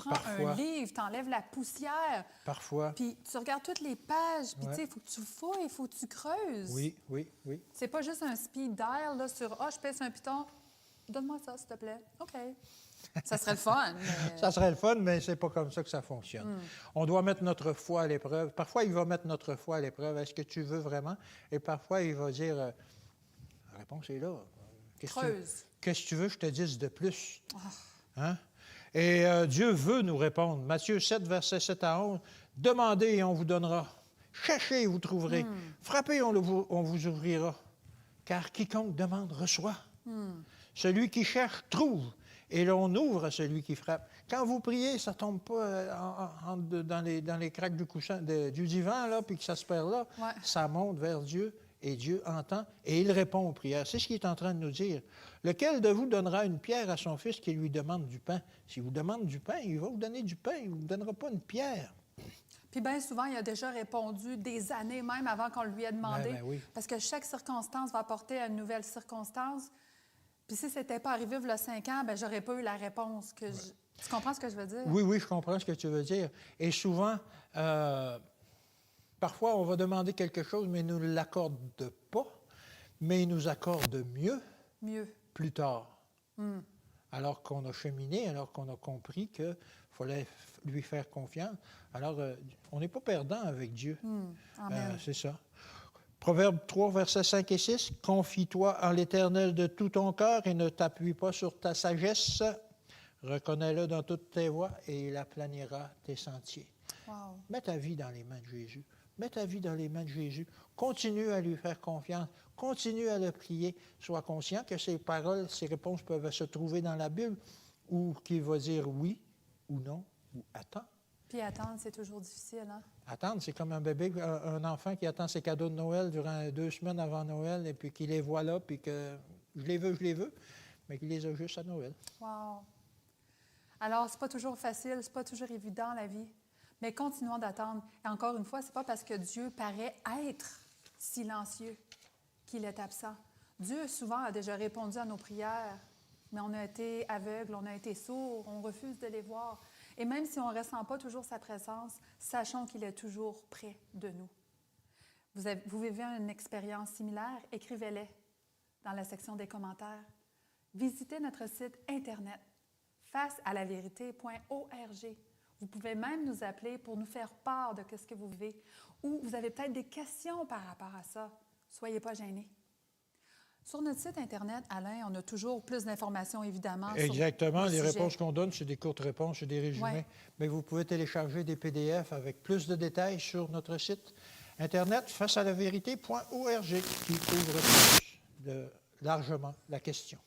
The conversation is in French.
prends Parfois. un livre, tu enlèves la poussière, Parfois. puis tu regardes toutes les pages, puis Ouais. tu sais, il faut que tu fouilles, il faut que tu creuses. Oui, oui, oui. C'est pas juste un speed dial là, sur « Ah, je pèse un piton, donne-moi ça, s'il te plaît. » OK. Ça serait le fun, mais... Ça serait le fun, mais c'est pas comme ça que ça fonctionne. On doit mettre notre foi à l'épreuve. Parfois, il va mettre notre foi à l'épreuve. Est-ce que tu veux vraiment? Et parfois, il va dire, la réponse est là. Creuse. Qu'est-ce que tu veux que je te dise de plus? Hein? Et Dieu veut nous répondre. Matthieu 7, versets 7 à 11. Demandez et on vous donnera. Cherchez et vous trouverez. Frappez, on vous ouvrira. Car quiconque demande reçoit. Celui qui cherche trouve. Et l'on ouvre à celui qui frappe. Quand vous priez, ça ne tombe pas dans les craques du coussin, du divan, là, puis que ça se perd là. Ouais. Ça monte vers Dieu, et Dieu entend, et il répond aux prières. C'est ce qu'il est en train de nous dire. Lequel de vous donnera une pierre à son fils qui lui demande du pain? S'il vous demande du pain, il va vous donner du pain, il ne vous donnera pas une pierre. Puis bien souvent, il a déjà répondu des années même avant qu'on lui ait demandé. Ben oui. Parce que chaque circonstance va apporter à une nouvelle circonstance. Puis si ce n'était pas arrivé il y a 5 ans, bien, j'aurais pas eu la réponse que Tu comprends ce que je veux dire? Oui, oui, je comprends ce que tu veux dire. Et souvent, parfois, on va demander quelque chose, mais il ne nous l'accorde pas, mais il nous accorde Mieux. plus tard. Alors qu'on a cheminé, alors qu'on a compris qu'il fallait lui faire confiance. Alors, on n'est pas perdant avec Dieu. Amen. C'est ça. Proverbe 3, versets 5 et 6. « Confie-toi en l'Éternel de tout ton cœur et ne t'appuie pas sur ta sagesse. Reconnais-le dans toutes tes voies et il aplanira tes sentiers. » Wow. Mets ta vie dans les mains de Jésus. Mets ta vie dans les mains de Jésus. Continue à lui faire confiance. Continue à le prier. Sois conscient que ces paroles, ces réponses peuvent se trouver dans la Bible ou qu'il va dire oui ou non ou attends. Puis attendre, c'est toujours difficile, hein? Attendre, c'est comme un bébé, un enfant qui attend ses cadeaux de Noël durant 2 semaines avant Noël et puis qu'il les voit là, puis que je les veux, mais qu'il les a juste à Noël. Wow. Alors, c'est pas toujours facile, c'est pas toujours évident, la vie. Mais continuons d'attendre. Et encore une fois, c'est pas parce que Dieu paraît être silencieux qu'il est absent. Dieu, souvent, a déjà répondu à nos prières, mais on a été aveugle, on a été sourd, on refuse de les voir. Et même si on ne ressent pas toujours sa présence, sachons qu'il est toujours près de nous. Vous vivez une expérience similaire? Écrivez-les dans la section des commentaires. Visitez notre site Internet facealavérité.org. Vous pouvez même nous appeler pour nous faire part de ce que vous vivez ou vous avez peut-être des questions par rapport à ça. Soyez pas gênés. Sur notre site Internet, Alain, on a toujours plus d'informations, évidemment. Exactement. Sur Les le sujet. réponses qu'on donne, c'est des courtes réponses, c'est des résumés. Ouais. Mais vous pouvez télécharger des PDF avec plus de détails sur notre site Internet facealavérité.org qui couvre plus largement la question.